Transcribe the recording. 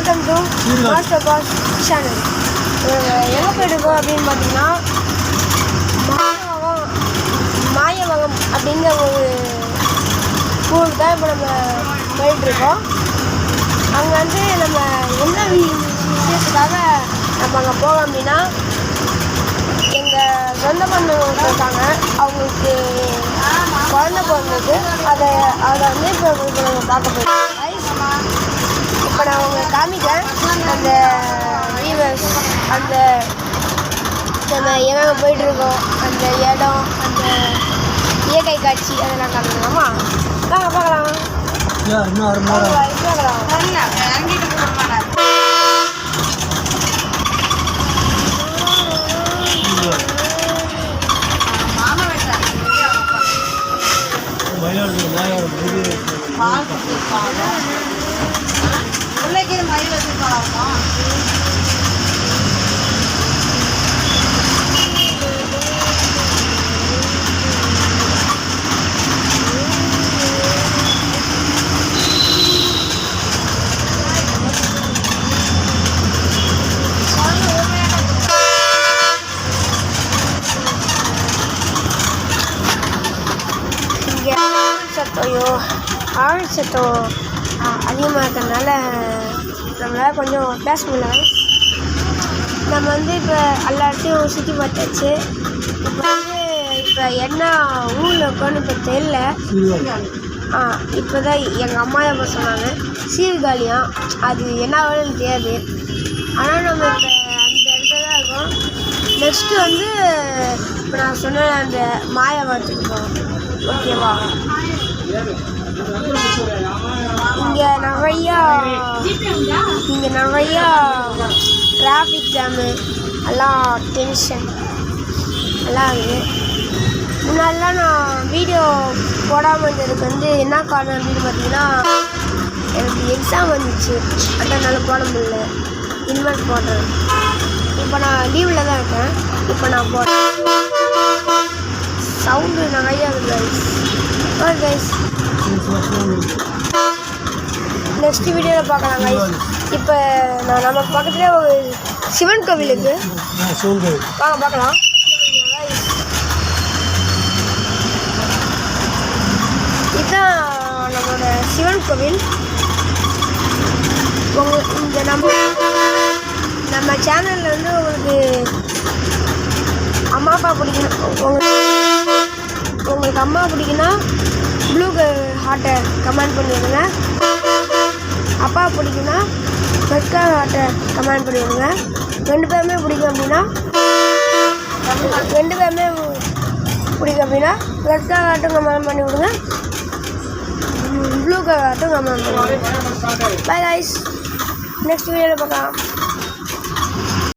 Welcome to master boss channel. எங்கே போயிட்டுருக்கோம் அப்படின்னு பார்த்தீங்கன்னா மாயவகம் அப்படிங்கிற ஒரு ஊருக்கு தான் இப்போ நம்ம போயிட்டுருக்கோம். அங்கே வந்து நம்ம என்ன விஷயத்துக்காக நம்ம அங்கே போகலாம் அப்படின்னா, எங்கள் சொந்த பந்தவங்க இருக்காங்க, அவங்களுக்கு குழந்தை பிறந்தது. அதை வந்து இப்போ நம்ம பார்க்க போகிறோம். இப்போ நான் உங்களுக்கு காமிக்கிறேன் அந்த வீவர்ஸ், அந்த நம்ம எங்கே போயிட்டுருக்கோம், அந்த இடம், அந்த இயற்கை காட்சி அதெல்லாம் காமிக்கலாமா? வாங்க பார்க்கலாம். பிள்ளைக்கு மயில் வச்சுருக்கோம். ஆள் சத்தம் அதிகமாக இருக்கிறதுனால நம்மளால் கொஞ்சம் பேச முடியல. நம்ம வந்து இப்போ எல்லா இடத்தையும் சுற்றி பார்த்தாச்சு. இப்போ என்ன ஊரில் இருக்கோன்னு இப்போ தெரியல. இப்போ தான் எங்கள் அம்மா தான் சொன்னாங்க சீர்காழியாம், அது என்ன வேணும்னு தெரியாது. ஆனால் நம்ம இப்போ அந்த இடத்துல தான் இருக்கோம். நெக்ஸ்ட்டு வந்து இப்போ நான் சொன்ன அந்த மாயவரத்துக்கு போவோம். ஓகேவா? இங்கே நிறையா டிராஃபிக் ஜாமு எல்லாம் டென்ஷன் எல்லாம் இருக்குது. முன்னாடிலாம் நான் வீடியோ போடாமல் இருந்ததுக்கு வந்து என்ன காரணம் அப்படின்னு பார்த்தீங்கன்னா, எனக்கு எக்ஸாம் வந்துச்சு, அதனால போட முடியல. இன்வெர்ட் போடுறேன். இப்போ நான் லீவில் தான் இருக்கேன். இப்போ நான் போடுறேன். சவுண்டு நிறையா இருக்குது கைஸ். நெக்ஸ்ட் வீடியோவில் பார்க்கலாம் கைஸ். இப்போ நம்ம பக்கத்தில் ஒரு சிவன் கோவில் இருக்குது, வாங்க பார்க்கலாம். இதுதான் நம்மளோட சிவன் கோவில். இந்த நம்ம சேனலில் வந்து உங்களுக்கு அம்மா அப்பா பிடிக்கணும், உங்களுக்கு அம்மா பிடிக்குன்னா ப்ளூ ஹார்ட்டை கமெண்ட் பண்ணிடுங்க. அப்பா பிடிக்குன்னா ரெட் கலர் ஹார்ட்டை கமெண்ட் பண்ணிவிடுங்க. ரெண்டு பேருமே பிடிக்கும் அப்படின்னா ரெட் கலர் ஹார்ட்டும் கமெண்ட் பண்ணி விடுங்க, ப்ளூ கலர் ஹார்ட்டும் கமெண்ட் பண்ணுவாங்க. பை கைஸ், நெக்ஸ்ட் வீடியோவில் பார்க்கலாம்.